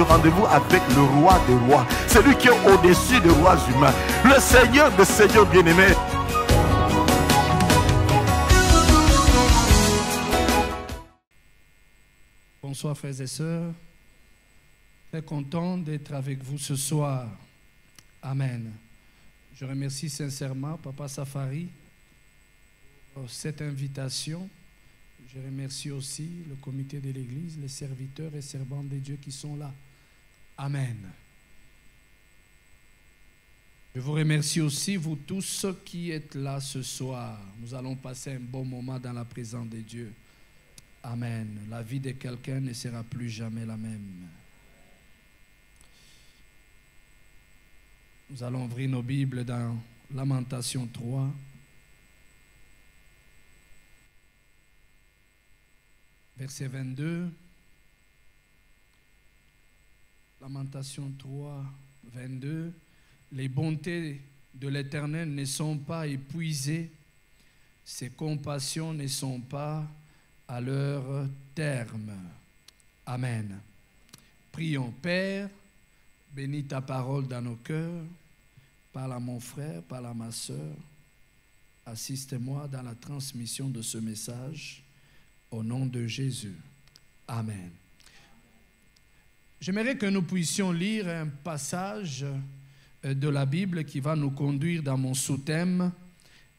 rendez-vous avec le roi des rois, celui qui est au-dessus des rois humains, le Seigneur des seigneurs bien-aimés. Bonsoir frères et sœurs, très content d'être avec vous ce soir. Amen. Je remercie sincèrement Papa Safari pour cette invitation. Je remercie aussi le comité de l'Église, les serviteurs et servantes de Dieu qui sont là. Amen. Je vous remercie aussi, vous tous qui êtes là ce soir. Nous allons passer un bon moment dans la présence de Dieu. Amen. La vie de quelqu'un ne sera plus jamais la même. Nous allons ouvrir nos Bibles dans Lamentation 3. Verset 22. Lamentation 3, 22. Les bontés de l'Éternel ne sont pas épuisées, ses compassions ne sont pas à leur terme. Amen. Prions. Père, bénis ta parole dans nos cœurs. Parle à mon frère, parle à ma sœur. Assiste-moi dans la transmission de ce message. Au nom de Jésus. Amen. J'aimerais que nous puissions lire un passage de la Bible qui va nous conduire dans mon sous-thème.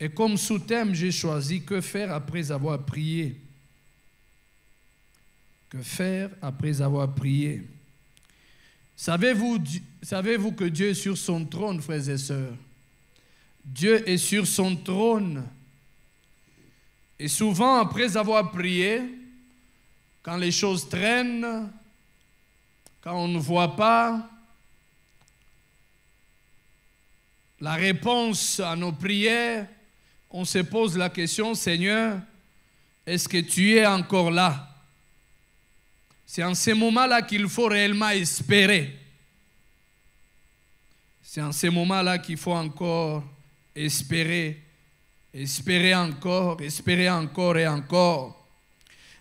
Et comme sous-thème, j'ai choisi « Que faire après avoir prié ?» Que faire après avoir prié? Savez-vous que Dieu est sur son trône, frères et sœurs? Dieu est sur son trône. Et souvent, après avoir prié, quand les choses traînent, quand on ne voit pas la réponse à nos prières, on se pose la question, Seigneur, est-ce que tu es encore là? C'est en ces moments-là qu'il faut réellement espérer. C'est en ces moments-là qu'il faut encore espérer. Espérer encore et encore.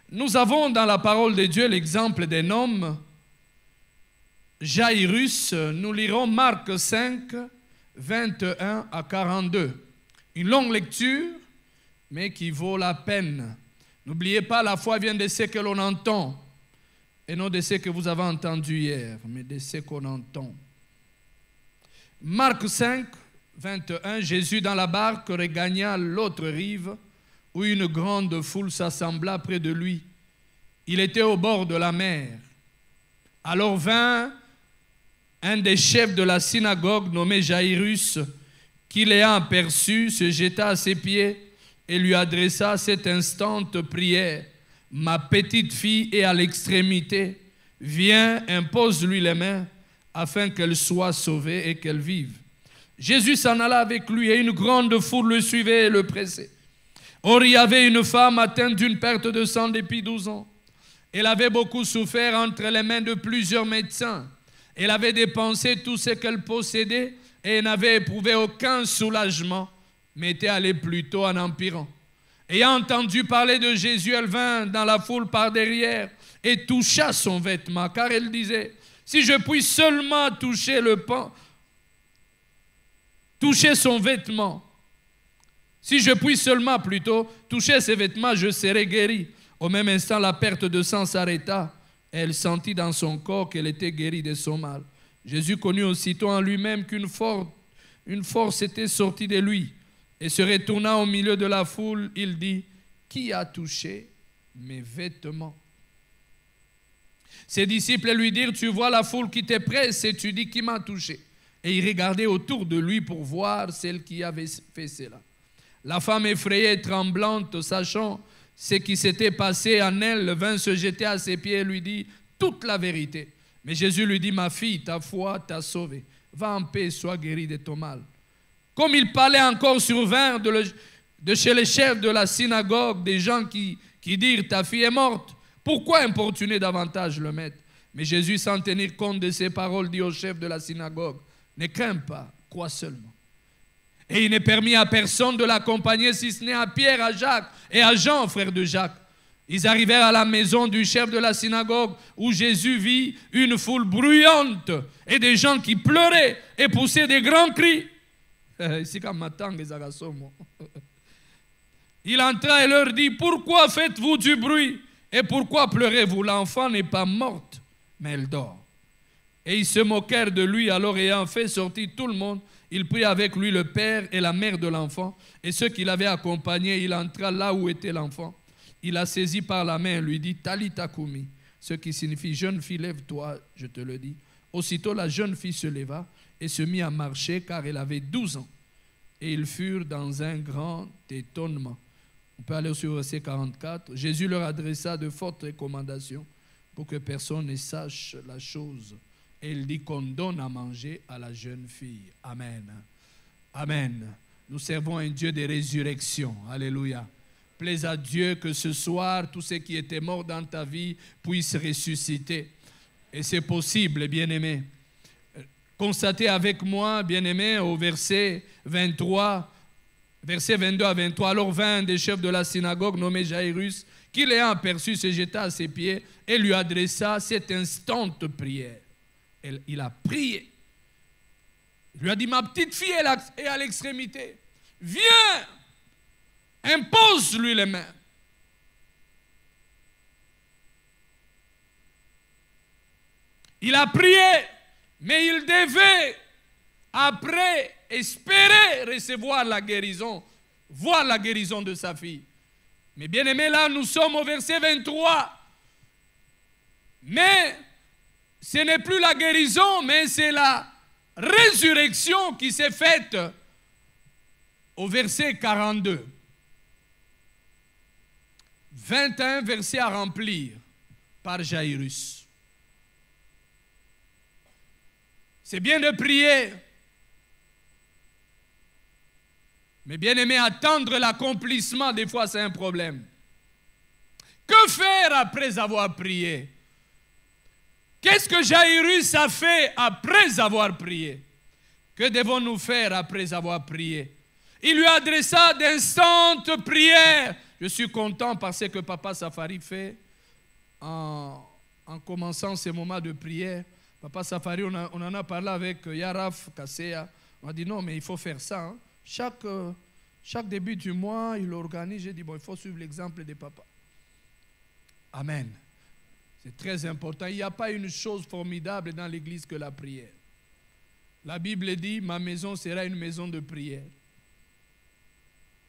Nous avons dans la parole de Dieu l'exemple d'un homme, Jairus. Nous lirons Marc 5, 21 à 42. Une longue lecture, mais qui vaut la peine. N'oubliez pas, la foi vient de ce que l'on entend, et non de ce que vous avez entendu hier, mais de ce qu'on entend. Marc 5, 21, Jésus dans la barque regagna l'autre rive, où une grande foule s'assembla près de lui. Il était au bord de la mer. Alors vint un des chefs de la synagogue nommé Jairus, qui l'ayant aperçu, se jeta à ses pieds et lui adressa cette instante prière. Ma petite fille est à l'extrémité. Viens, impose-lui les mains, afin qu'elle soit sauvée et qu'elle vive. Jésus s'en alla avec lui et une grande foule le suivait et le pressait. Or, il y avait une femme atteinte d'une perte de sang depuis 12 ans. Elle avait beaucoup souffert entre les mains de plusieurs médecins. Elle avait dépensé tout ce qu'elle possédait et n'avait éprouvé aucun soulagement, mais était allée plutôt en empirant. Ayant entendu parler de Jésus, elle vint dans la foule par derrière et toucha son vêtement, car elle disait, si je puis seulement toucher son vêtement, si je puis seulement plutôt toucher ses vêtements, je serai guérie. Au même instant, la perte de sang s'arrêta. Elle sentit dans son corps qu'elle était guérie de son mal. Jésus connut aussitôt en lui-même qu'une force était sortie de lui. Et se retournant au milieu de la foule, il dit, qui a touché mes vêtements? Ses disciples lui dirent, tu vois la foule qui te presse et tu dis, qui m'a touché? Et il regardait autour de lui pour voir celle qui avait fait cela. La femme effrayée et tremblante, sachant ce qui s'était passé en elle, vint se jeter à ses pieds et lui dit toute la vérité. Mais Jésus lui dit, ma fille, ta foi t'a sauvée. Va en paix et sois guérie de ton mal. Comme il parlait encore, survinrent de chez les chefs de la synagogue des gens qui dirent, ta fille est morte. Pourquoi importuner davantage le maître? Mais Jésus, sans tenir compte de ces paroles, dit au chef de la synagogue, ne crains pas, crois seulement. Et il n'est permis à personne de l'accompagner, si ce n'est à Pierre, à Jacques et à Jean, frère de Jacques. Ils arrivèrent à la maison du chef de la synagogue où Jésus vit une foule bruyante et des gens qui pleuraient et poussaient des grands cris. Il entra et leur dit, pourquoi faites-vous du bruit et pourquoi pleurez-vous? L'enfant n'est pas morte, mais elle dort. Et ils se moquèrent de lui. Alors, ayant fait sortir tout le monde, il prit avec lui le père et la mère de l'enfant et ceux qui l'avaient accompagné. Il entra là où était l'enfant. Il la saisit par la main et lui dit, Talita Kumi, ce qui signifie, jeune fille, lève-toi, je te le dis. Aussitôt, la jeune fille se leva et se mit à marcher car elle avait 12 ans. Et ils furent dans un grand étonnement. On peut aller sur verset 44. Jésus leur adressa de fortes recommandations pour que personne ne sache la chose. Et il dit qu'on donne à manger à la jeune fille. Amen. Amen. Nous servons un Dieu de résurrection. Alléluia. Plaise à Dieu que ce soir, tous ceux qui étaient morts dans ta vie puissent ressusciter. Et c'est possible, bien-aimés. Constatez avec moi, bien-aimés, au verset 23, versets 22 à 23. Alors vint un des chefs de la synagogue nommé Jairus, qui l'ayant aperçu se jeta à ses pieds et lui adressa cette instante prière. Il a prié. Il lui a dit, ma petite fille est à l'extrémité. Viens, impose-lui les mains. Il a prié, mais il devait, après, espérer recevoir la guérison, voir la guérison de sa fille. Mais bien aimé, là, nous sommes au verset 23. Mais ce n'est plus la guérison, mais c'est la résurrection qui s'est faite au verset 42. 21 versets à remplir par Jairus. C'est bien de prier, mais bien aimé, attendre l'accomplissement, des fois c'est un problème. Que faire après avoir prié? Qu'est-ce que Jairus a fait après avoir prié? Que devons-nous faire après avoir prié? Il lui adressa d'instantes prières. Je suis content parce que Papa Safari fait en commençant ces moments de prière. Papa Safari, on en a parlé avec Yaraf Kasseya. On a dit non, mais il faut faire ça. Hein. Chaque début du mois, il organise. J'ai dit, bon, il faut suivre l'exemple de Papa. Amen. C'est très important. Il n'y a pas une chose formidable dans l'église que la prière. La Bible dit, ma maison sera une maison de prière.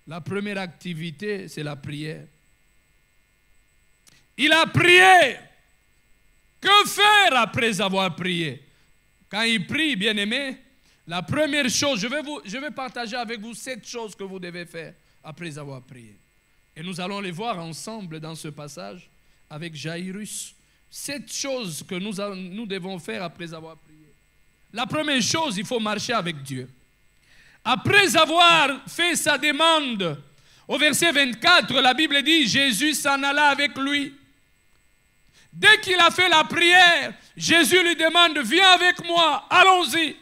La première activité, c'est la prière. Il a prié. Que faire après avoir prié? Quand il prie, bien-aimé, la première chose, je vais partager avec vous 7 choses que vous devez faire après avoir prié. Et nous allons les voir ensemble dans ce passage avec Jairus. 7 choses que nous devons faire après avoir prié. La première chose, il faut marcher avec Dieu. Après avoir fait sa demande, au verset 24, la Bible dit, Jésus s'en alla avec lui. Dès qu'il a fait la prière, Jésus lui demande, viens avec moi, allons-y.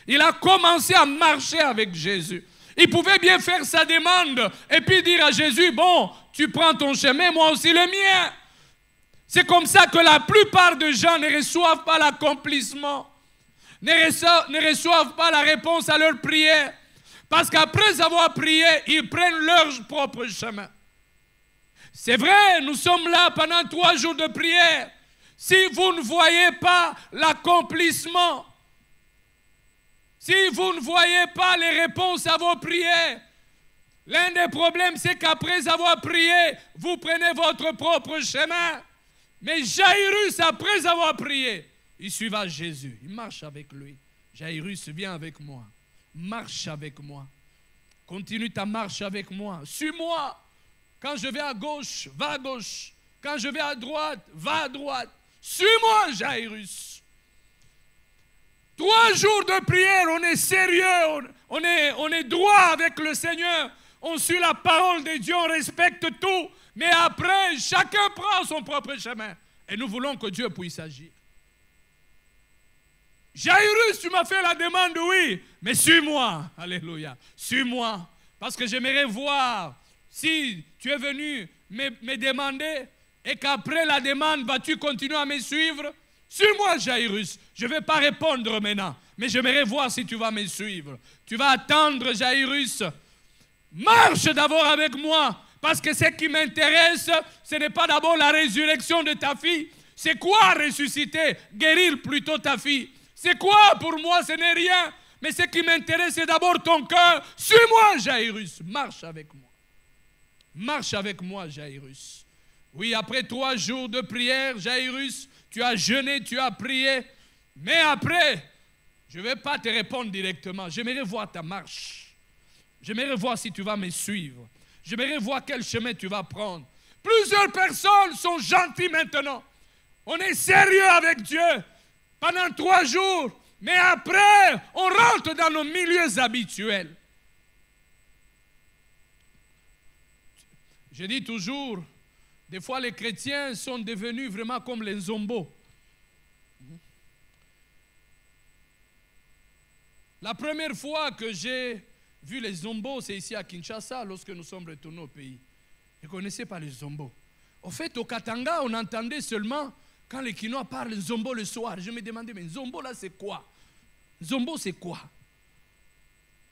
Il a commencé à marcher avec Jésus. Il pouvait bien faire sa demande et puis dire à Jésus, bon, tu prends ton chemin, moi aussi le mien. C'est comme ça que la plupart des gens ne reçoivent pas l'accomplissement, ne reçoivent pas la réponse à leur prière. Parce qu'après avoir prié, ils prennent leur propre chemin. C'est vrai, nous sommes là pendant 3 jours de prière. Si vous ne voyez pas l'accomplissement, si vous ne voyez pas les réponses à vos prières, l'un des problèmes, c'est qu'après avoir prié, vous prenez votre propre chemin. Mais Jairus, après avoir prié, il suivra Jésus. Il marche avec lui. Jairus, viens avec moi. Marche avec moi. Continue ta marche avec moi. Suis-moi. Quand je vais à gauche, va à gauche. Quand je vais à droite, va à droite. Suis-moi, Jairus. 3 jours de prière, on est sérieux, on est droit avec le Seigneur. On suit la parole de Dieu, on respecte tout. Mais après, chacun prend son propre chemin. Et nous voulons que Dieu puisse agir. Jairus, tu m'as fait la demande, oui, mais suis-moi. Alléluia. Suis-moi. Parce que j'aimerais voir si tu es venu me demander et qu'après la demande, vas-tu continuer à me suivre? Suis-moi, Jairus. Je ne vais pas répondre maintenant, mais j'aimerais voir si tu vas me suivre. Tu vas attendre, Jairus. Marche d'abord avec moi, parce que ce qui m'intéresse, ce n'est pas d'abord la résurrection de ta fille. C'est quoi ressusciter? Guérir plutôt ta fille. C'est quoi pour moi? Ce n'est rien. Mais ce qui m'intéresse, c'est d'abord ton cœur. Suis-moi, Jairus. Marche avec moi. Marche avec moi, Jairus. Oui, après 3 jours de prière, Jairus, tu as jeûné, tu as prié. Mais après, je ne vais pas te répondre directement. J'aimerais voir ta marche. J'aimerais voir si tu vas me suivre. J'aimerais voir quel chemin tu vas prendre. Plusieurs personnes sont gentilles maintenant. On est sérieux avec Dieu pendant 3 jours. Mais après, on rentre dans nos milieux habituels. Je dis toujours, des fois les chrétiens sont devenus vraiment comme les zombos. La première fois que j'ai vu les zombos, c'est ici à Kinshasa, lorsque nous sommes retournés au pays. Je ne connaissais pas les zombos. Au fait, au Katanga, on entendait seulement quand les Kinois parlent zombo le soir. Je me demandais, mais zombo là, c'est quoi? Zombo, c'est quoi?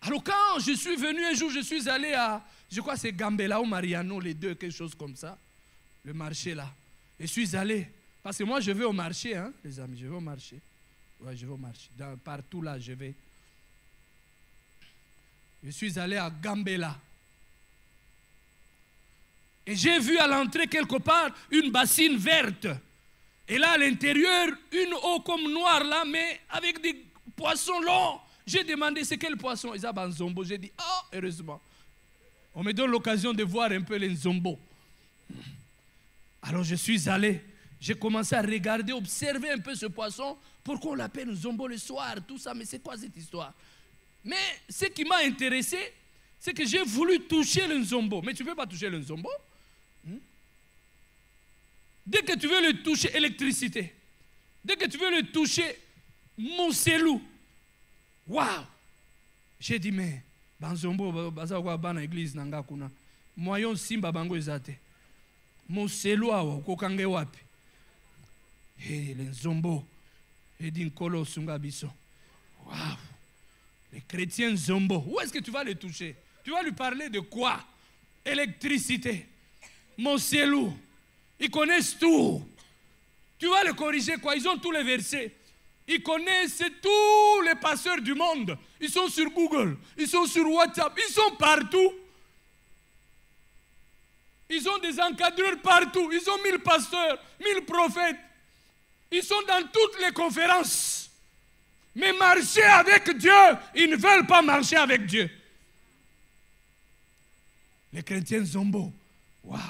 Alors quand je suis venu un jour, je suis allé à, je crois que c'est Gambela ou Mariano, les deux, quelque chose comme ça, le marché là. Je suis allé, parce que moi je vais au marché, hein, les amis, je vais au marché. Ouais, je vais au marché. Partout là, je vais. Je suis allé à Gambela. Et j'ai vu à l'entrée quelque part une bassine verte. Et là, à l'intérieur, une eau comme noire là, mais avec des poissons longs. J'ai demandé c'est quel poisson? Ils avaient un zombo. J'ai dit, oh, heureusement. On me donne l'occasion de voir un peu les zombos. Alors je suis allé. J'ai commencé à regarder, observer un peu ce poisson. Pourquoi on l'appelle zombo le soir? Tout ça, mais c'est quoi cette histoire? Mais ce qui m'a intéressé, c'est que j'ai voulu toucher le nzombo. Mais tu ne peux pas toucher le nzombo. Dès que tu veux le toucher, électricité. Dès que tu veux le toucher, monselou. Waouh! J'ai dit, mais, banzombo, bazawa bana église nanga kuna. Moyon simba bango ezate. Monselou awa, kokange wapi. Hé, le nzombo. J'ai dit, nkolo sunga biso. Waouh! Les chrétiens zombo. Où est-ce que tu vas le toucher? Tu vas lui parler de quoi? Électricité. Monselou. Ils connaissent tout. Tu vas le corriger quoi? Ils ont tous les versets. Ils connaissent tous les pasteurs du monde. Ils sont sur Google. Ils sont sur WhatsApp. Ils sont partout. Ils ont des encadreurs partout. Ils ont 1000 pasteurs, 1000 prophètes. Ils sont dans toutes les conférences. Mais marcher avec Dieu, ils ne veulent pas marcher avec Dieu. Les chrétiens zombo. Waouh!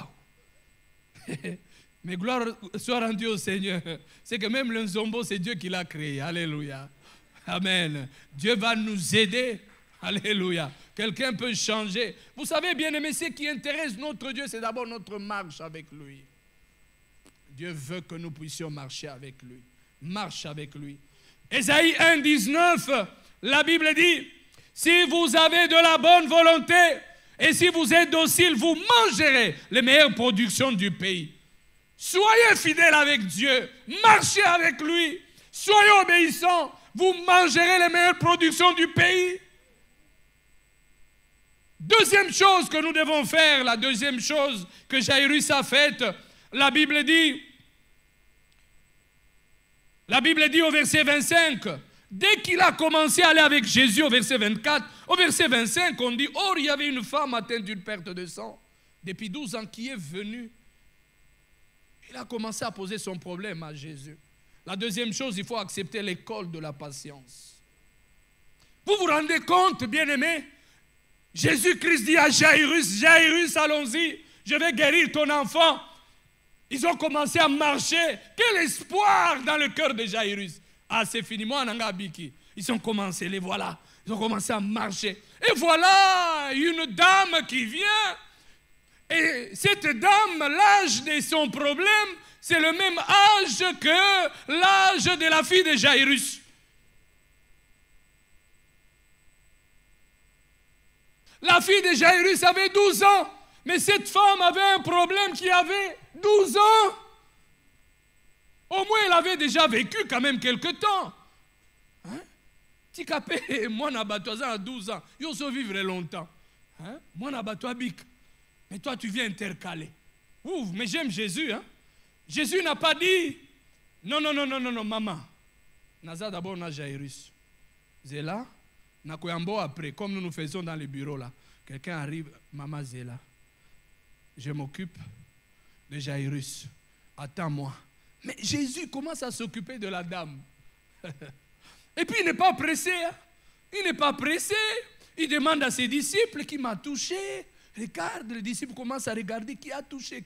Mais gloire soit rendue au Seigneur. C'est que même le zombo, c'est Dieu qui l'a créé. Alléluia. Amen. Dieu va nous aider. Alléluia. Quelqu'un peut changer. Vous savez, bien-aimés, ce qui intéresse notre Dieu, c'est d'abord notre marche avec lui. Dieu veut que nous puissions marcher avec lui. Marche avec lui. Ésaïe 1, 19, la Bible dit, si vous avez de la bonne volonté et si vous êtes docile, vous mangerez les meilleures productions du pays. Soyez fidèles avec Dieu, marchez avec lui, soyez obéissants, vous mangerez les meilleures productions du pays. Deuxième chose que nous devons faire, la deuxième chose que Jairus a faite, la Bible dit au verset 25, dès qu'il a commencé à aller avec Jésus au verset 24, au verset 25, on dit, or il y avait une femme atteinte d'une perte de sang depuis 12 ans qui est venue. Il a commencé à poser son problème à Jésus. La deuxième chose, il faut accepter l'école de la patience. Vous vous rendez compte, bien-aimés? Jésus-Christ dit à Jairus, Jairus, allons-y, je vais guérir ton enfant. Ils ont commencé à marcher. Quel espoir dans le cœur de Jairus. Ah, c'est fini, moi, Nangabiki. Ils ont commencé, les voilà. Ils ont commencé à marcher. Et voilà une dame qui vient. Et cette dame, l'âge de son problème, c'est le même âge que l'âge de la fille de Jairus. La fille de Jairus avait 12 ans. Mais cette femme avait un problème qui avait 12 ans. Au moins, elle avait déjà vécu quand même quelque temps. Hein? Tikapé, moi, Nabatoisa à 12 ans. Ils ont vivre longtemps. Hein? Moi, Nabatoa Bik. Mais toi, tu viens intercaler. Ouf, mais j'aime Jésus. Hein? Jésus n'a pas dit, non, maman. Naza d'abord, on a Jairus. Zéla, Nakoyambo après, comme nous faisons dans les bureaux là. Quelqu'un arrive, maman Zéla. Je m'occupe de Jairus. Attends-moi. Mais Jésus commence à s'occuper de la dame. Et puis il n'est pas pressé. Hein? Il n'est pas pressé. Il demande à ses disciples qui m'a touché. Regarde, les disciples commencent à regarder qui a touché.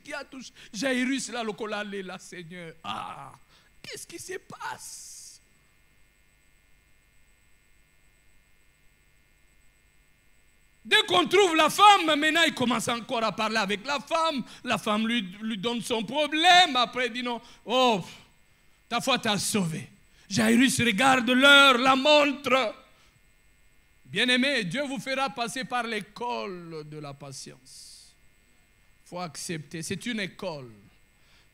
Jairus là, le collalé là, Seigneur. Ah, qu'est-ce qui se passe? Dès qu'on trouve la femme, maintenant il commence encore à parler avec la femme lui donne son problème, après il dit non, oh, ta foi t'a sauvé. Jairus regarde l'heure, la montre. Bien-aimé, Dieu vous fera passer par l'école de la patience. Il faut accepter, c'est une école.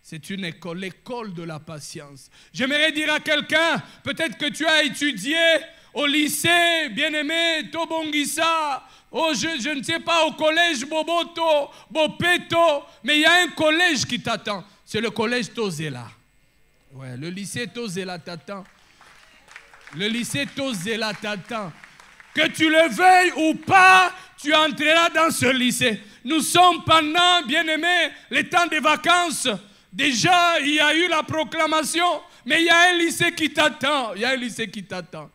C'est une école, l'école de la patience. J'aimerais dire à quelqu'un, peut-être que tu as étudié au lycée, bien-aimé, Tobongisa, je ne sais pas, au collège Boboto, Bopeto, mais il y a un collège qui t'attend. C'est le collège Tozela. Ouais, le lycée Tozela t'attend. Le lycée Tozela t'attend. Que tu le veuilles ou pas, tu entreras dans ce lycée. Nous sommes pendant, bien-aimés, les temps des vacances. Déjà, il y a eu la proclamation, mais il y a un lycée qui t'attend. Il y a un lycée qui t'attend.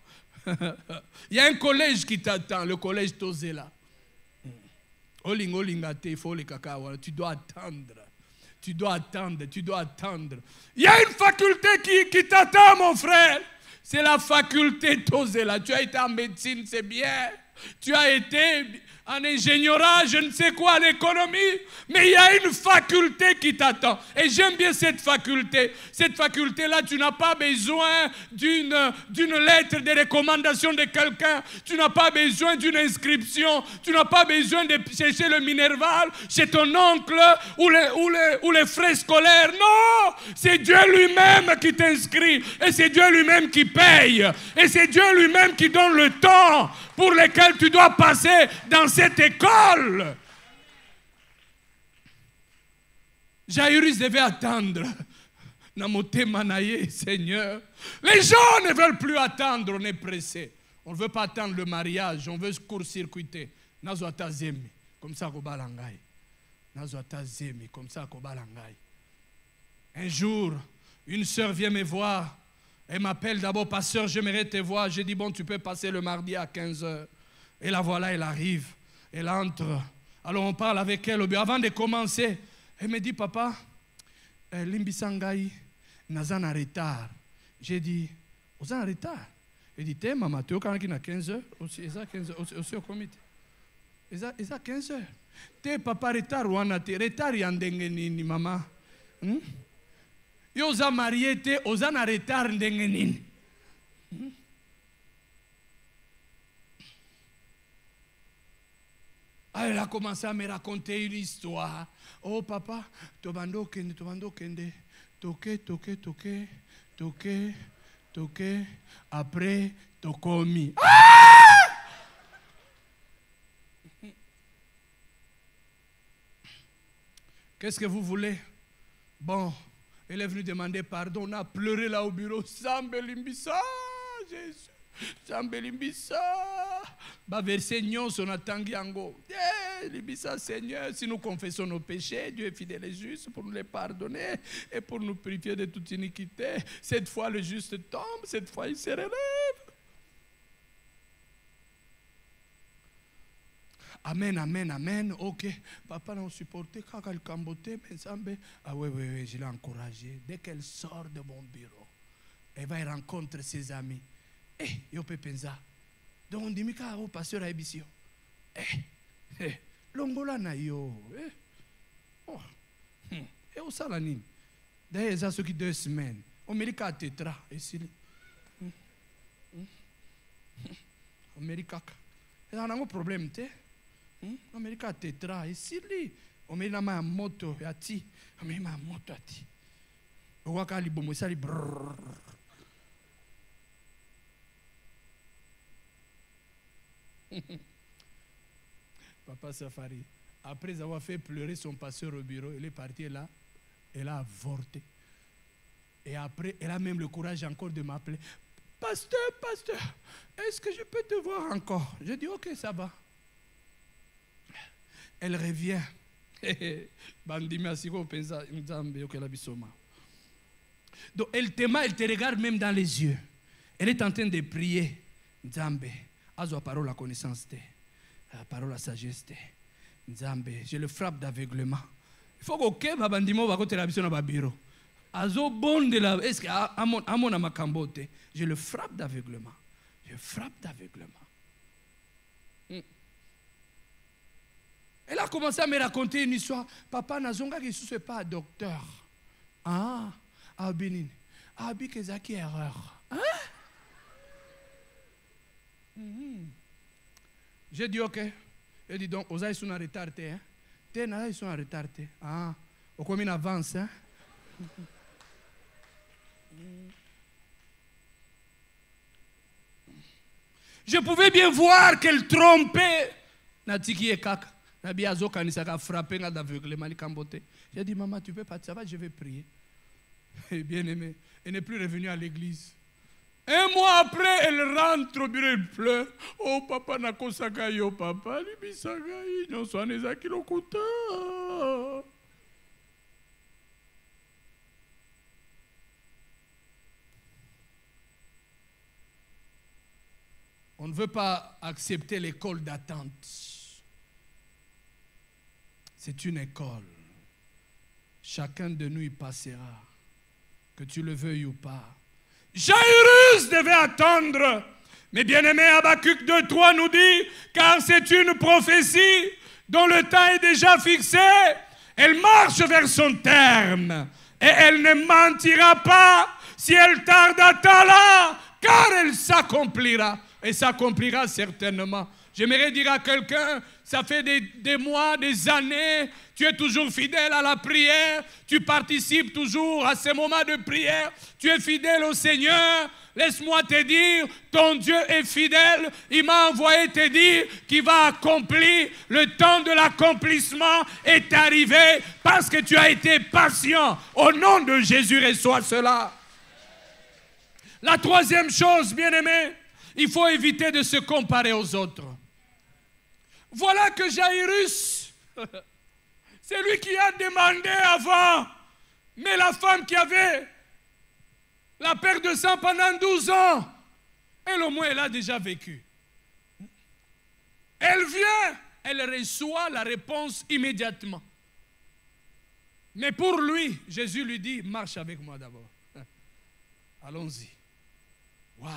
Il y a un collège qui t'attend, le collège Tozela. Tu dois attendre. Tu dois attendre, tu dois attendre. Il y a une faculté qui t'attend, mon frère. C'est la faculté Tozela. Tu as été en médecine, c'est bien. Tu as été en ingénierat, je ne sais quoi, en économie. Mais il y a une faculté qui t'attend. Et j'aime bien cette faculté. Cette faculté-là, tu n'as pas besoin d'une lettre de recommandation de quelqu'un. Tu n'as pas besoin d'une inscription. Tu n'as pas besoin de chercher le Minerval chez ton oncle ou les frais scolaires. Non! C'est Dieu lui-même qui t'inscrit. Et c'est Dieu lui-même qui paye. Et c'est Dieu lui-même qui donne le temps pour lequel tu dois passer dans cette école. Jairus devait attendre. Seigneur. Les gens ne veulent plus attendre, on est pressé. On ne veut pas attendre le mariage, on veut court-circuiter. Comme ça, un jour, une sœur vient me voir. Elle m'appelle d'abord, pasteur, j'aimerais te voir. J'ai dit, bon, tu peux passer le mardi à 15h. Et la voilà, elle arrive. Elle entre. Alors on parle avec elle. Avant de commencer, elle me dit, papa, Limbisangai, Nazan en retard. J'ai dit, vous en retard? Elle dit, t'es maman, tu es au canal qui n'a 15h? Aussi, aussi au comité. Ils ont 15h. T'es papa retard ou en retard, yandengenini, maman. Ils ont marié, ils ont en retard, yandengenini. Elle a commencé à me raconter une histoire. Oh papa, tobando kende, toke, après tokomi. Qu'est-ce que vous voulez? Bon, elle est venue demander pardon. On a pleuré là au bureau. Sambelimbisa, Jésus. Sambelimbisa. Bah, verset nyonso na tangiango. Limbisa, Seigneur, si nous confessons nos péchés, Dieu est fidèle et juste pour nous les pardonner et pour nous purifier de toute iniquité. Cette fois, le juste tombe, cette fois, il se relève. Amen, amen, amen. Ok. Papa n'a supporté quand elle cambotait, mais Zambé. Ah oui, je l'ai encouragée. Dès qu'elle sort de mon bureau, elle va rencontrer ses amis. Je peux penser. Donc on dit, mais quand pasteur a émission. Longola na yo. Et au salanine. D'ailleurs, ça ce qui 2 semaines. On mérite à tétra. Et si. On mérite. Et on a un problème, tu sais. Amérique tétra et si On met la main à moto, et à ti. On met la main à moto, à ti. On voit qu'il y a des ça, Papa Safari, après avoir fait pleurer son pasteur au bureau, il est parti là, elle a avorté. Et après, elle a même le courage encore de m'appeler. Pasteur, est-ce que je peux te voir encore? Je dis, ok, ça va. Elle revient. Donc, elle te regarde même dans les yeux. Elle est en train de prier. Nzambe, azo parole la connaissance, la parole la sagesse. Nzambe, je le frappe d'aveuglement. Il faut que babandimo va côté la vision na bureau. Azo bon de la, est-ce que amon amakambote, je le frappe d'aveuglement. Je frappe d'aveuglement. Elle a commencé à me raconter une histoire. Papa Nazonga qui ne pas docteur. Ah, Abinin. Abi Kezaki erreur. Hein? J'ai dit ok. Elle dit donc, aux sont en retard. Ils sont en retard. Ah, au combien avance. Hein? Je pouvais bien voir qu'elle trompait. Natiki et Kaka. J'ai dit, maman, tu peux pas, ça va, je vais prier. Et bien aimé, elle n'est plus revenue à l'église. Un mois après, elle rentre au bureau, elle pleure. Oh papa, nakosaka yo papa, libisagai, non soit nezaki lokuta. On ne veut pas accepter l'école d'attente. C'est une école. Chacun de nous y passera, que tu le veuilles ou pas. Jairus devait attendre. Mais bien-aimé, Habakkuk 2:3 nous dit, car c'est une prophétie dont le temps est déjà fixé. Elle marche vers son terme. Et elle ne mentira pas si elle tarde à temps là, car elle s'accomplira. Et s'accomplira certainement. J'aimerais dire à quelqu'un, ça fait des mois, des années, tu es toujours fidèle à la prière, tu participes toujours à ces moments de prière, tu es fidèle au Seigneur. Laisse-moi te dire, ton Dieu est fidèle, il m'a envoyé te dire qu'il va accomplir, le temps de l'accomplissement est arrivé parce que tu as été patient. Au nom de Jésus, reçois cela. La troisième chose, bien-aimé, il faut éviter de se comparer aux autres. Voilà que Jairus, c'est lui qui a demandé avant, mais la femme qui avait la perte de sang pendant 12 ans, elle au moins elle a déjà vécu. Elle vient, elle reçoit la réponse immédiatement. Mais pour lui, Jésus lui dit, marche avec moi d'abord. Allons-y. Waouh!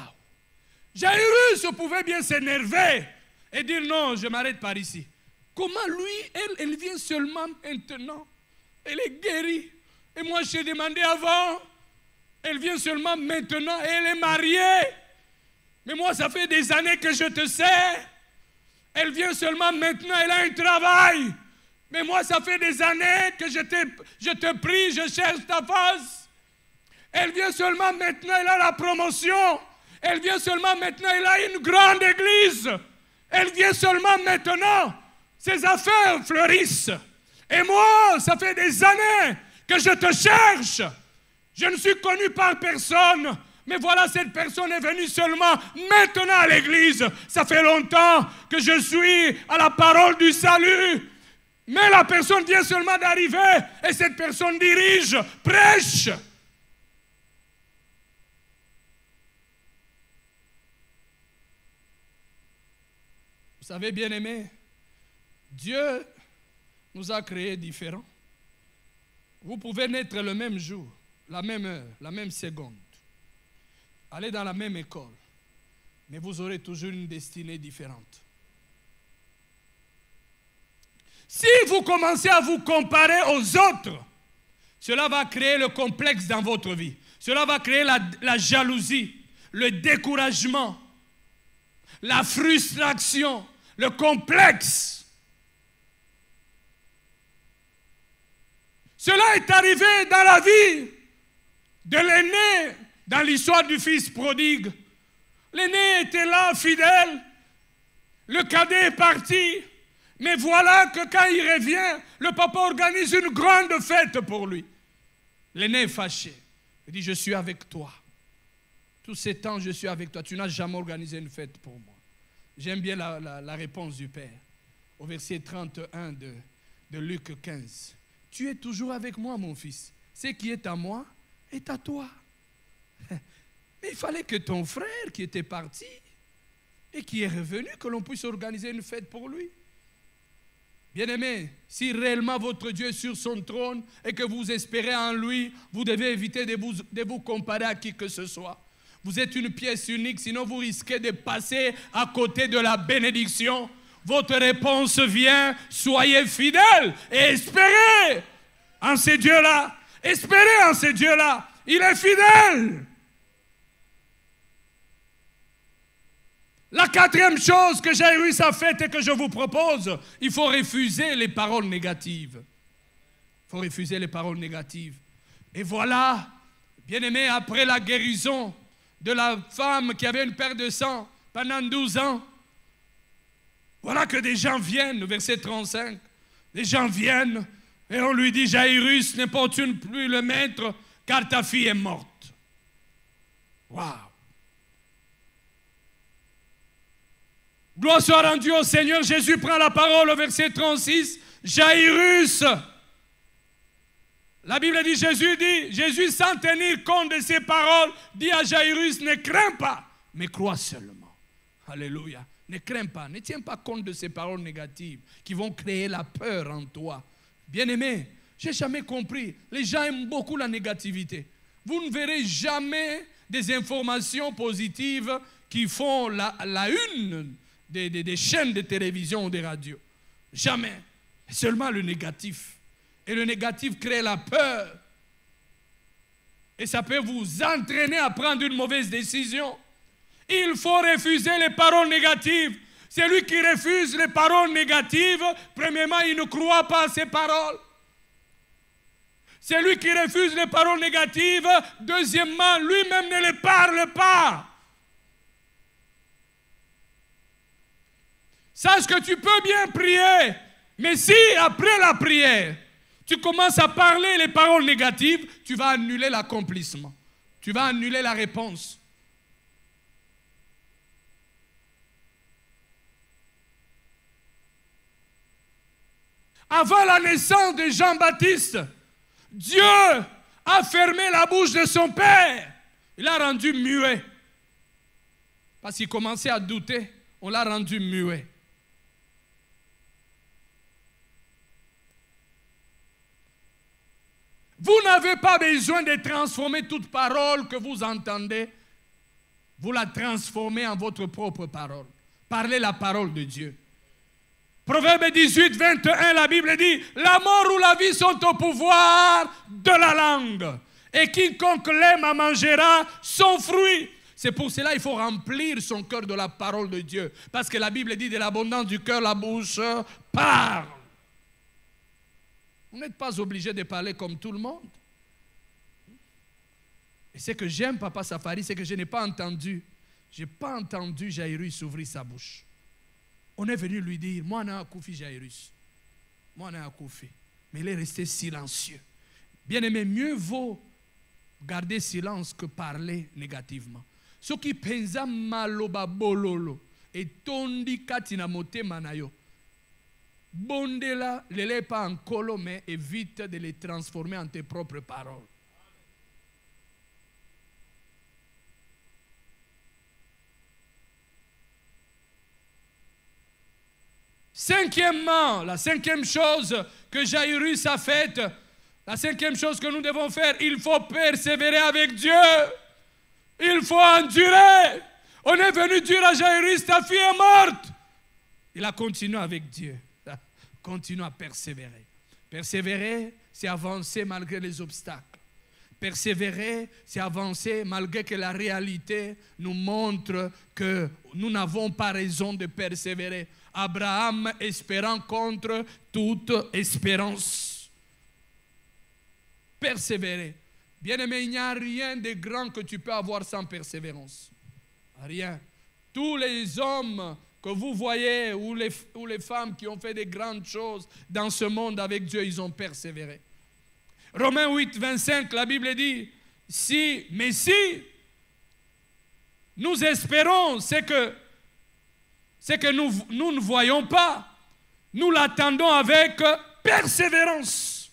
Jairus pouvait bien s'énerver et dire non, je m'arrête par ici. Comment lui, elle vient seulement maintenant. Elle est guérie. Et moi, j'ai demandé avant. Elle vient seulement maintenant et elle est mariée. Mais moi, ça fait des années que je te sais. Elle vient seulement maintenant, elle a un travail. Mais moi, ça fait des années que je te prie, je cherche ta face. Elle vient seulement maintenant, elle a la promotion. Elle vient seulement maintenant, elle a une grande église. Elle vient seulement maintenant, ses affaires fleurissent. Et moi, ça fait des années que je te cherche. Je ne suis connu par personne. Mais voilà, cette personne est venue seulement maintenant à l'église. Ça fait longtemps que je suis à la parole du salut. Mais la personne vient seulement d'arriver et cette personne dirige, prêche. Vous savez, bien-aimés, Dieu nous a créés différents. Vous pouvez naître le même jour, la même heure, la même seconde, aller dans la même école, mais vous aurez toujours une destinée différente. Si vous commencez à vous comparer aux autres, cela va créer le complexe dans votre vie. Cela va créer la jalousie, le découragement, la frustration, le complexe. Cela est arrivé dans la vie de l'aîné, dans l'histoire du fils prodigue. L'aîné était là, fidèle. Le cadet est parti. Mais voilà que quand il revient, le papa organise une grande fête pour lui. L'aîné est fâché. Il dit, je suis avec toi. Tous ces temps, je suis avec toi. Tu n'as jamais organisé une fête pour moi. J'aime bien la réponse du Père. Au verset 31 de Luc 15. Tu es toujours avec moi, mon fils. Ce qui est à moi est à toi. Mais il fallait que ton frère qui était parti et qui est revenu, que l'on puisse organiser une fête pour lui. Bien-aimés, si réellement votre Dieu est sur son trône et que vous espérez en lui, vous devez éviter de vous comparer à qui que ce soit. Vous êtes une pièce unique, sinon vous risquez de passer à côté de la bénédiction. Votre réponse vient, soyez fidèles et espérez en ce Dieu-là. Espérez en ce Dieu-là. Il est fidèle. La quatrième chose que Jairus a faite et que je vous propose, il faut refuser les paroles négatives. Il faut refuser les paroles négatives. Et voilà, bien-aimés, après la guérison de la femme qui avait une perte de sang pendant 12 ans, voilà que des gens viennent, verset 35, des gens viennent et on lui dit, Jairus, n'importune plus le maître, car ta fille est morte. Waouh! Gloire soit rendue au Seigneur. Jésus prend la parole au verset 36. Jairus. La Bible dit, Jésus sans tenir compte de ses paroles, dit à Jairus, ne crains pas, mais crois seulement. Alléluia. Ne crains pas, ne tiens pas compte de ces paroles négatives qui vont créer la peur en toi. Bien-aimé, je n'ai jamais compris. Les gens aiment beaucoup la négativité. Vous ne verrez jamais des informations positives qui font la une des chaînes de télévision ou des radios. Jamais. Seulement le négatif. Et le négatif crée la peur. Et ça peut vous entraîner à prendre une mauvaise décision. Il faut refuser les paroles négatives. Celui qui refuse les paroles négatives, premièrement, il ne croit pas à ces paroles. Celui qui refuse les paroles négatives, deuxièmement, lui-même ne les parle pas. Sache que tu peux bien prier, mais si après la prière, tu commences à parler les paroles négatives, tu vas annuler l'accomplissement. Tu vas annuler la réponse. Avant la naissance de Jean-Baptiste, Dieu a fermé la bouche de son père. Il l'a rendu muet. Parce qu'il commençait à douter, on l'a rendu muet. Vous n'avez pas besoin de transformer toute parole que vous entendez. Vous la transformez en votre propre parole. Parlez la parole de Dieu. Proverbe 18, 21, la Bible dit, la mort ou la vie sont au pouvoir de la langue. Et quiconque l'aime en mangera son fruit. C'est pour cela qu'il faut remplir son cœur de la parole de Dieu. Parce que la Bible dit, de l'abondance du cœur, la bouche parle. Vous n'êtes pas obligé de parler comme tout le monde. Et ce que j'aime, Papa Safari, c'est que je n'ai pas entendu. Je n'ai pas entendu Jairus ouvrir sa bouche. On est venu lui dire, moi, on a accoufi Jairus. Moi, on a accoufi. Mais il est resté silencieux. Bien aimé, mieux vaut garder silence que parler négativement. Ce qui pensa maloba bololo et tondi katina motema na yo. Bondela, ne les pas en colo, mais évite de les transformer en tes propres paroles. Cinquièmement, la cinquième chose que Jairus a faite, la cinquième chose que nous devons faire, il faut persévérer avec Dieu. Il faut endurer. On est venu dire à Jairus, ta fille est morte. Il a continué avec Dieu. Continue à persévérer. Persévérer, c'est avancer malgré les obstacles. Persévérer, c'est avancer malgré que la réalité nous montre que nous n'avons pas raison de persévérer. Abraham espérant contre toute espérance. persévérer. Bien-aimé, il n'y a rien de grand que tu peux avoir sans persévérance. Rien. Tous les hommes que vous voyez ou les femmes qui ont fait des grandes choses dans ce monde avec Dieu, ils ont persévéré. Romains 8, 25, la Bible dit, si nous espérons ce que nous ne voyons pas, nous l'attendons avec persévérance.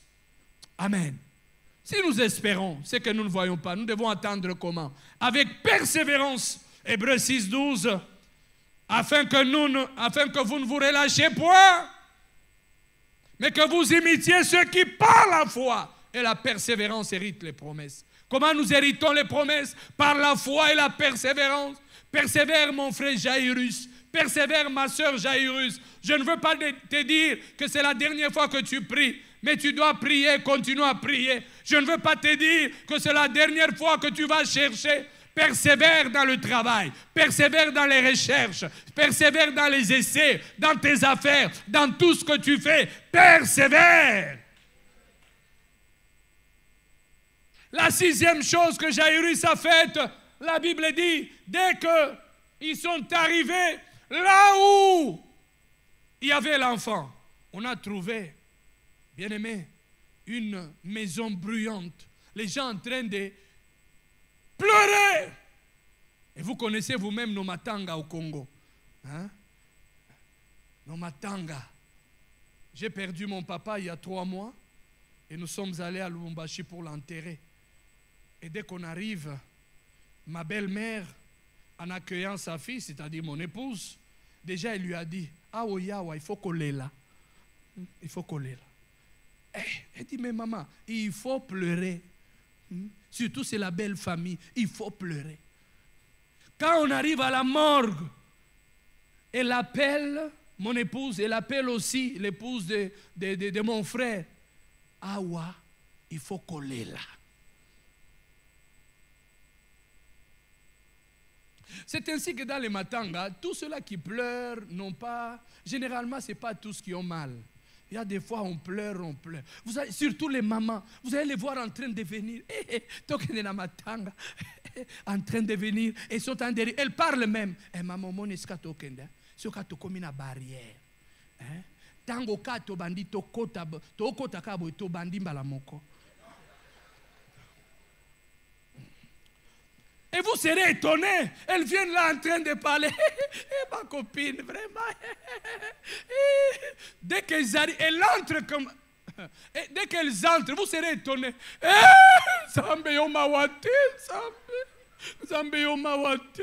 Amen. Si nous espérons ce que nous ne voyons pas, nous devons attendre comment? Avec persévérance. Hébreux 6, 12. Afin que vous ne vous relâchiez point, mais que vous imitiez ceux qui, par la foi et la persévérance, héritent les promesses. Comment nous héritons les promesses? Par la foi et la persévérance. Persévère mon frère Jairus. Persévère ma soeur Jairus. Je ne veux pas te dire que c'est la dernière fois que tu pries, mais tu dois prier, continue à prier. Je ne veux pas te dire que c'est la dernière fois que tu vas chercher. Persévère dans le travail, persévère dans les recherches, persévère dans les essais, dans tes affaires, dans tout ce que tu fais. Persévère. La sixième chose que Jairus a faite, la Bible dit, dès qu'ils sont arrivés là où il y avait l'enfant, on a trouvé, bien aimé, une maison bruyante. Les gens en train de pleurer. Et vous connaissez vous-même nos matanga au Congo. Hein? Nos matanga. J'ai perdu mon papa il y a 3 mois et nous sommes allés à Lubumbashi pour l'enterrer. Et dès qu'on arrive, ma belle-mère, en accueillant sa fille, c'est-à-dire mon épouse, déjà elle lui a dit, ah oui, il faut coller là. Il faut coller là. Elle dit, mais maman, il faut pleurer. Surtout c'est la belle famille, il faut pleurer. Quand on arrive à la morgue, elle appelle mon épouse, elle appelle aussi l'épouse de mon frère. Awa, il faut coller là. C'est ainsi que dans les matangas, tous ceux-là qui pleurent n'ont pas, généralement ce n'est pas tous qui ont mal. Il y a des fois on pleure. Vous allez, surtout les mamans, vous allez les voir en train de venir. En train de venir. Elles sont en dérive. Elles parlent même. Maman, mon escato kenda. Ce qui comme une barrière. Tango kato bandi to kota kabo to bandi balamoko. Et vous serez étonnés. Elles viennent là en train de parler. Ma copine, vraiment. Dès qu'elles arrivent, elles entrent comme... Et dès qu'elles entrent, vous serez étonnés. Zambeyo mawati, Zambeyo mawati.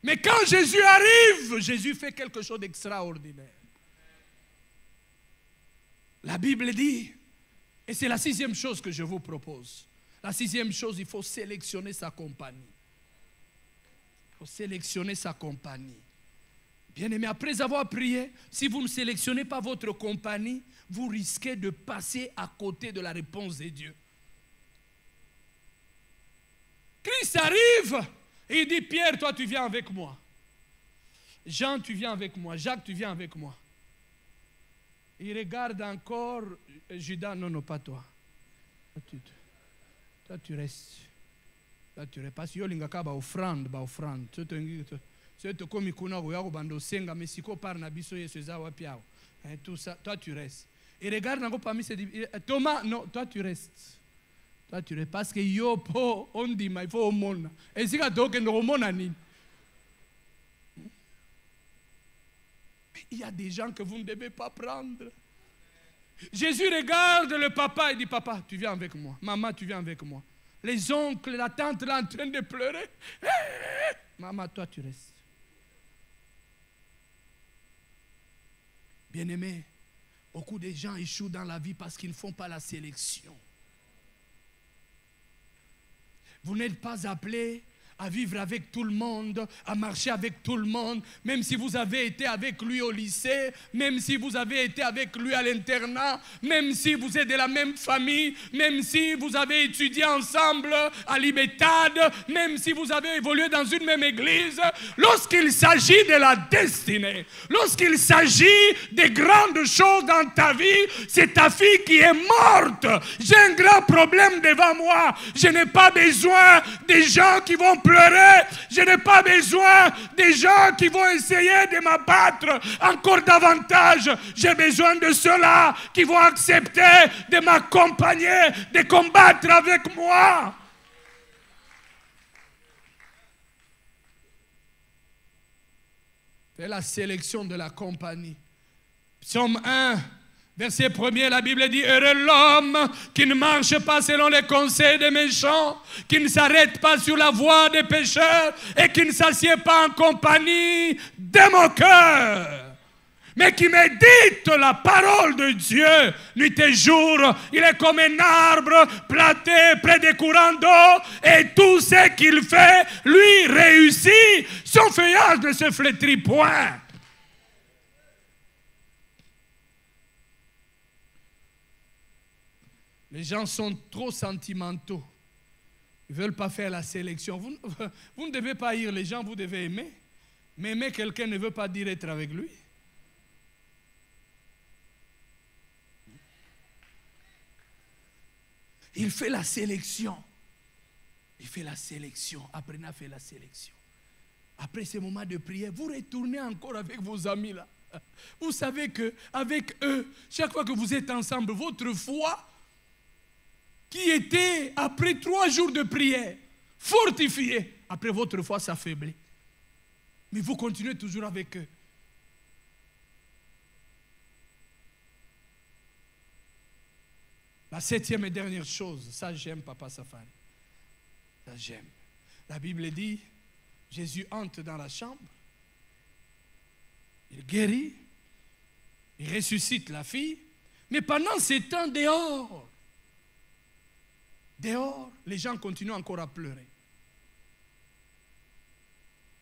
Mais quand Jésus arrive, Jésus fait quelque chose d'extraordinaire. La Bible dit, et c'est la 6e chose que je vous propose. La 6e chose, il faut sélectionner sa compagnie. Il faut sélectionner sa compagnie. Bien-aimé, après avoir prié, si vous ne sélectionnez pas votre compagnie, vous risquez de passer à côté de la réponse de Dieu. Christ arrive et il dit, Pierre, toi tu viens avec moi. Jean, tu viens avec moi. Jacques, tu viens avec moi. Il regarde encore Judas, non, pas toi. Toi, tu restes. Toi, tu restes. Parce que tu as offrande. Tout ça, toi, tu restes. Il regarde encore parmi ses disciples. Thomas, non, toi, tu restes. Toi, tu restes. Parce que on dit, il faut au monde. Et si il y a des gens que vous ne devez pas prendre. Jésus regarde le papa et dit, papa, tu viens avec moi. Maman, tu viens avec moi. Les oncles, la tante là en train de pleurer. Maman, toi, tu restes. Bien-aimé, beaucoup de gens échouent dans la vie parce qu'ils ne font pas la sélection. Vous n'êtes pas appelé à vivre avec tout le monde, à marcher avec tout le monde, même si vous avez été avec lui au lycée, même si vous avez été avec lui à l'internat, même si vous êtes de la même famille, même si vous avez étudié ensemble à Libétade, même si vous avez évolué dans une même église. Lorsqu'il s'agit de la destinée, lorsqu'il s'agit des grandes choses dans ta vie, c'est ta fille qui est morte. J'ai un grand problème devant moi. Je n'ai pas besoin des gens qui vont pleurer. Je n'ai pas besoin des gens qui vont essayer de m'abattre encore davantage. J'ai besoin de ceux-là qui vont accepter de m'accompagner, de combattre avec moi. Fais la sélection de la compagnie. Psaume 1. Verset 1er, la Bible dit: heureux l'homme qui ne marche pas selon les conseils des méchants, qui ne s'arrête pas sur la voie des pécheurs et qui ne s'assied pas en compagnie des moqueurs, mais qui médite la parole de Dieu nuit et jour. Il est comme un arbre planté près des courants d'eau et tout ce qu'il fait lui réussit. Son feuillage ne se flétrit point. Les gens sont trop sentimentaux. Ils ne veulent pas faire la sélection. Vous ne devez pas haïr les gens, vous devez aimer. Mais aimer quelqu'un ne veut pas dire être avec lui. Il fait la sélection. Il fait la sélection. Apprenez à faire la sélection. Après ces moments de prière, vous retournez encore avec vos amis là. Vous savez qu'avec eux, chaque fois que vous êtes ensemble, votre foi qui était, après 3 jours de prière, fortifiée, après votre foi s'affaiblit. Mais vous continuez toujours avec eux. La 7e et dernière chose, ça j'aime Papa Safari. Ça j'aime. La Bible dit, Jésus entre dans la chambre, il guérit, il ressuscite la fille, mais pendant ce temps dehors, les gens continuent encore à pleurer.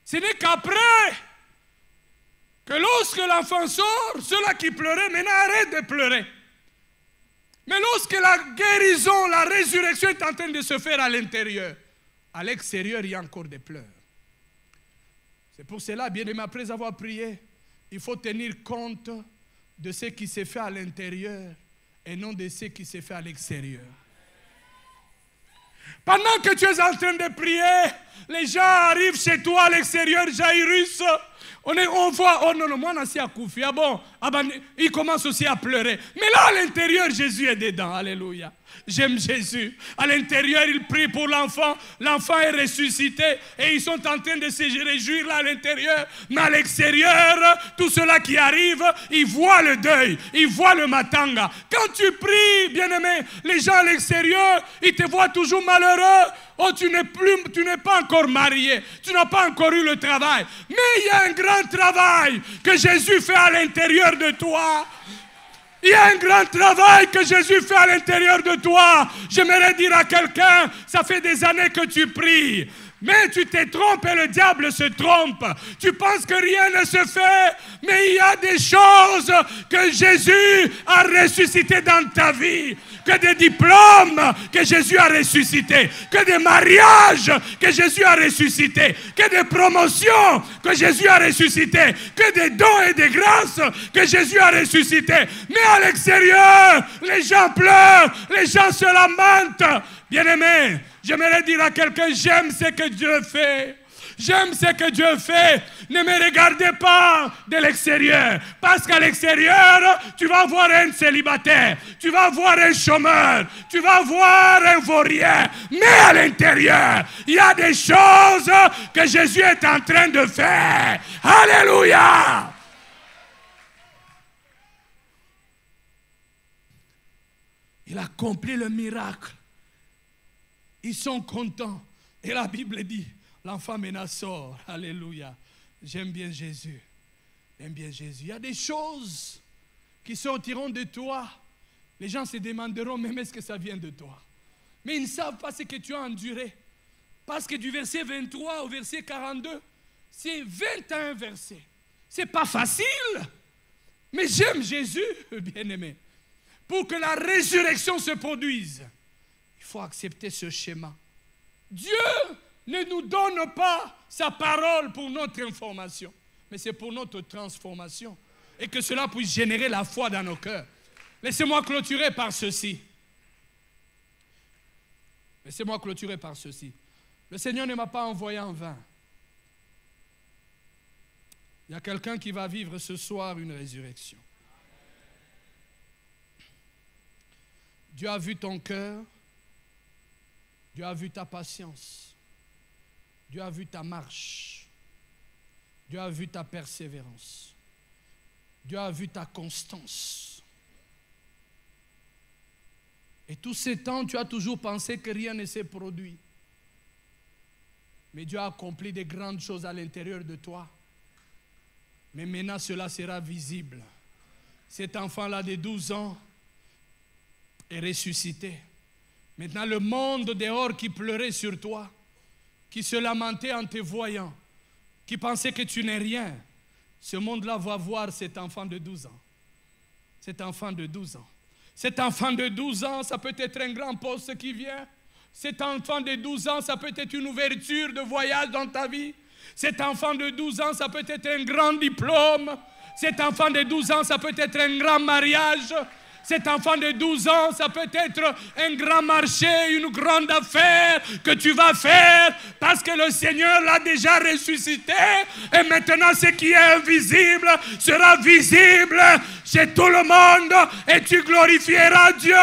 Ce n'est qu'après que lorsque l'enfant sort, ceux-là qui pleuraient maintenant arrêtent de pleurer. Mais lorsque la guérison, la résurrection est en train de se faire à l'intérieur, à l'extérieur, il y a encore des pleurs. C'est pour cela, bien aimé, après avoir prié, il faut tenir compte de ce qui s'est fait à l'intérieur et non de ce qui s'est fait à l'extérieur. Pendant que tu es en train de prier, les gens arrivent chez toi à l'extérieur, Jairus. On voit, oh non, moi, on a Koufi. Ah bon, il commence aussi à pleurer. Mais là, à l'intérieur, Jésus est dedans. Alléluia. J'aime Jésus. À l'intérieur, il prie pour l'enfant. L'enfant est ressuscité. Et ils sont en train de se réjouir là à l'intérieur. Mais à l'extérieur, tous ceux-là qui arrivent, ils voient le deuil. Ils voient le matanga. Quand tu pries, bien-aimé, les gens à l'extérieur, ils te voient toujours malheureux. Oh, tu n'es pas encore marié. Tu n'as pas encore eu le travail. Mais il y a un grand travail que Jésus fait à l'intérieur de toi. Il y a un grand travail que Jésus fait à l'intérieur de toi. J'aimerais dire à quelqu'un, ça fait des années que tu pries. Mais tu te trompes et le diable se trompe. Tu penses que rien ne se fait, mais il y a des choses que Jésus a ressuscitées dans ta vie. Que des diplômes que Jésus a ressuscités. Que des mariages que Jésus a ressuscités. Que des promotions que Jésus a ressuscitées. Que des dons et des grâces que Jésus a ressuscités. Mais à l'extérieur, les gens pleurent, les gens se lamentent. Bien-aimés, j'aimerais dire à quelqu'un, j'aime ce que Dieu fait. J'aime ce que Dieu fait. Ne me regardez pas de l'extérieur. Parce qu'à l'extérieur, tu vas voir un célibataire. Tu vas voir un chômeur. Tu vas voir un vaurien. Mais à l'intérieur, il y a des choses que Jésus est en train de faire. Alléluia! Il a accompli le miracle. Ils sont contents. Et la Bible dit, l'enfant maintenant sort. Alléluia. J'aime bien Jésus. J'aime bien Jésus. Il y a des choses qui sortiront de toi. Les gens se demanderont même est-ce que ça vient de toi. Mais ils ne savent pas ce que tu as enduré. Parce que du verset 23 au verset 42, c'est 21 versets. Ce n'est pas facile. Mais j'aime Jésus, bien-aimé. Pour que la résurrection se produise, il faut accepter ce schéma. Dieu ne nous donne pas sa parole pour notre information, mais c'est pour notre transformation. Et que cela puisse générer la foi dans nos cœurs. Laissez-moi clôturer par ceci. Laissez-moi clôturer par ceci. Le Seigneur ne m'a pas envoyé en vain. Il y a quelqu'un qui va vivre ce soir une résurrection. Dieu a vu ton cœur. Dieu a vu ta patience. Dieu a vu ta marche. Dieu a vu ta persévérance. Dieu a vu ta constance. Et tous ces temps, tu as toujours pensé que rien ne s'est produit. Mais Dieu a accompli de grandes choses à l'intérieur de toi. Mais maintenant, cela sera visible. Cet enfant-là de 12 ans est ressuscité. Maintenant, le monde dehors qui pleurait sur toi, qui se lamentait en te voyant, qui pensait que tu n'es rien, ce monde-là va voir cet enfant de 12 ans. Cet enfant de 12 ans. Cet enfant de 12 ans, ça peut être un grand poste qui vient. Cet enfant de 12 ans, ça peut être une ouverture de voyage dans ta vie. Cet enfant de 12 ans, ça peut être un grand diplôme. Cet enfant de 12 ans, ça peut être un grand mariage. Cet enfant de 12 ans, ça peut être un grand marché, une grande affaire que tu vas faire parce que le Seigneur l'a déjà ressuscité. Et maintenant, ce qui est invisible sera visible chez tout le monde et tu glorifieras Dieu.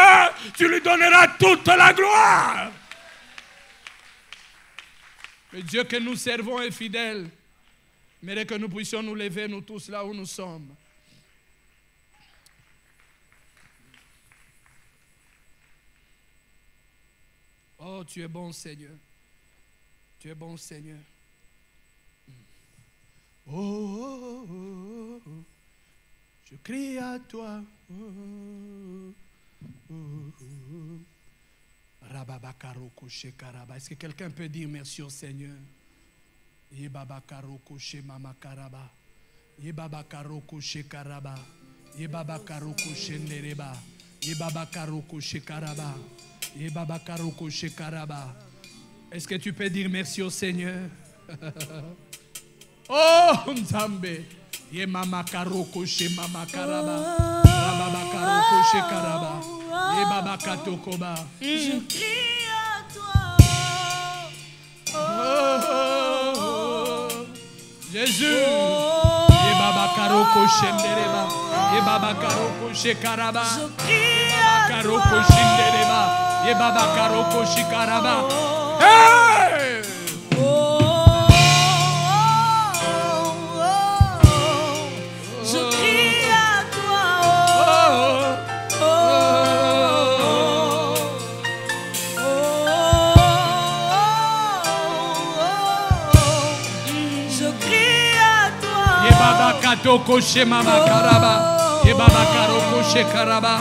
Tu lui donneras toute la gloire. Le Dieu que nous servons est fidèle. Mais que nous puissions nous lever, nous tous, là où nous sommes. Oh, tu es bon, Seigneur. Tu es bon, Seigneur. Oh, oh, oh, oh. Je crie à toi. Oh, oh, oh. Est-ce que quelqu'un peut dire merci au Seigneur? Yebaba koshe mama karaba. Yebaba koshe karaba. Yebaba koshe ndereba. Yebaba koshe karaba. Yebaba koshe karaba. Est-ce que tu peux dire merci au Seigneur? Oh Nzambe. Yemama koshe mama karaba. Rababa koshe karaba. Yebaba katokoba. Je crie à toi. Jésus. Yebaba koshe ndereba. Yebaba koshe karaba. Je crie à toi. Koshe ndereba. Yebaba koshe karaba. Hey! Je crie à toi. Je crie à toi. Yebaba koshe mama karaba. Yebaba koshe karaba.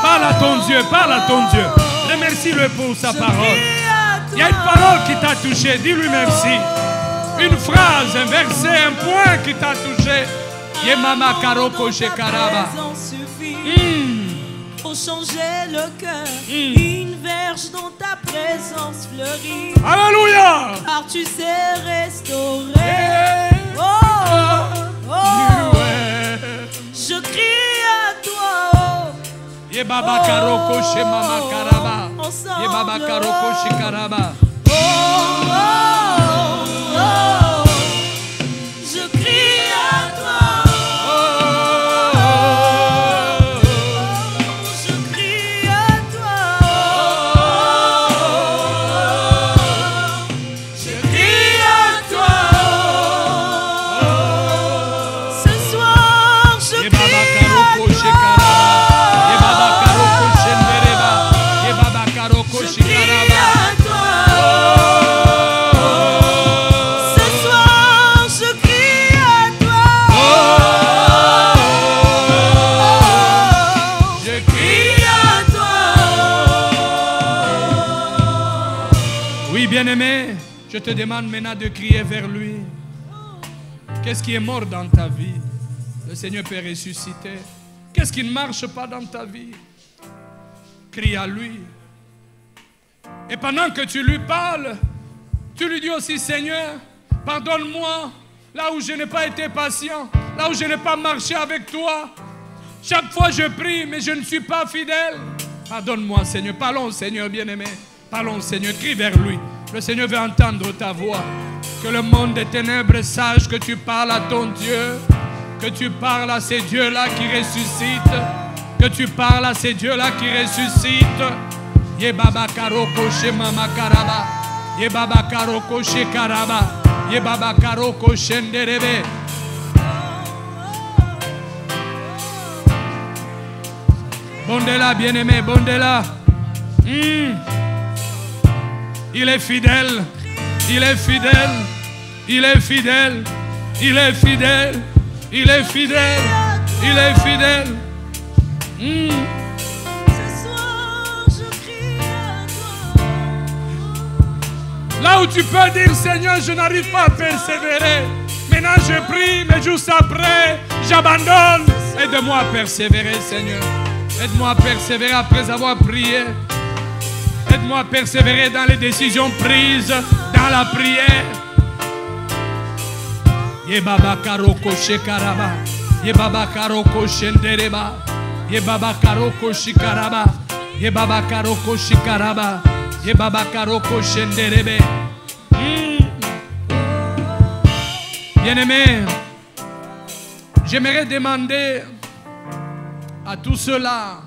Parle à ton Dieu, parle à ton Dieu. Remercie-le pour sa parole. Il y a une parole qui t'a touché, dis-lui merci. Une phrase, un verset, un point qui t'a touché. Yemama koshe karaba. Pour changer le cœur, une verge dont ta présence fleurit. Alléluia. Car tu sais restaurer. Je crie à toi. Yebaba koshe mama karaba. Yebaba koshe karaba. Je crie à toi. Je crie à toi. Je crie à toi. Ce soir, je crie à toi. Je crie à toi. Oui, bien-aimé, je te demande maintenant de crier vers lui. Qu'est-ce qui est mort dans ta vie? Le Seigneur peut ressusciter. Qu'est-ce qui ne marche pas dans ta vie? Crie à lui. Et pendant que tu lui parles, tu lui dis aussi, Seigneur, pardonne-moi là où je n'ai pas été patient, là où je n'ai pas marché avec toi. Chaque fois je prie, mais je ne suis pas fidèle. Pardonne-moi, Seigneur. Parlons au Seigneur, bien-aimé. Parlons au Seigneur. Crie vers lui. Le Seigneur veut entendre ta voix. Que le monde des ténèbres sache que tu parles à ton Dieu. Que tu parles à ces dieux-là qui ressuscitent. Que tu parles à ces dieux-là qui ressuscitent. Yebaba karoko she mama karaba. Yebaba karoko she karaba. Yebaba karoko shenderebe. Bondela, bien-aimé, Bondela. Il est fidèle. Il est fidèle. Il est fidèle. Il est fidèle. Il est fidèle. Il est fidèle. Ce soir, je crie à toi. Là où tu peux dire, Seigneur, je n'arrive pas à persévérer. Maintenant, je prie, mais juste après, j'abandonne. Aide-moi à persévérer, Seigneur. Aide-moi à persévérer après avoir prié. Aide-moi à persévérer dans les décisions prises, dans la prière. Yebaba karoko shekaraba. Yebaba karoko shendereba. Yebaba karoko shikaraba. Yebaba karoko shikaraba. Yebaba karoko shenderebe. Bien-aimé, j'aimerais demander à tous ceux-là,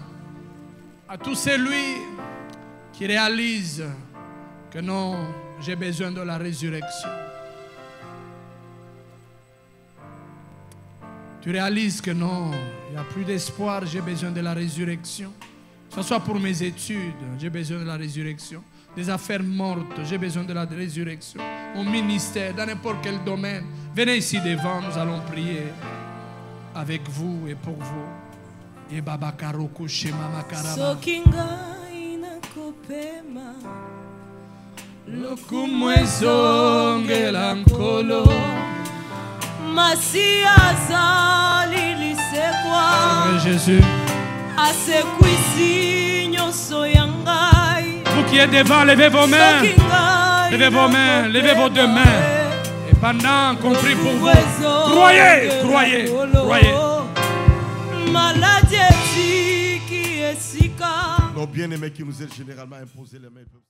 à tous celui qui réalisent que non, j'ai besoin de la résurrection. Tu réalises que non, il n'y a plus d'espoir, j'ai besoin de la résurrection. Que ce soit pour mes études, j'ai besoin de la résurrection. Des affaires mortes, j'ai besoin de la résurrection. Mon ministère, dans n'importe quel domaine. Venez ici devant, nous allons prier avec vous et pour vous. Et Baba Karoko Shema Makaraba. Sokinga inakopema. Lokumwezonge lankolo. Masia zali lisekwa. Jésus. Asekwisi nyoso yangai. Vous qui êtes devant, levez vos mains. Levez vos mains, levez vos deux mains. Et pendant qu'on prie pour vous, croyez, croyez, croyez. Maladie qui est si calme. Nos bien-aimés qui nous aident généralement à imposer les mains.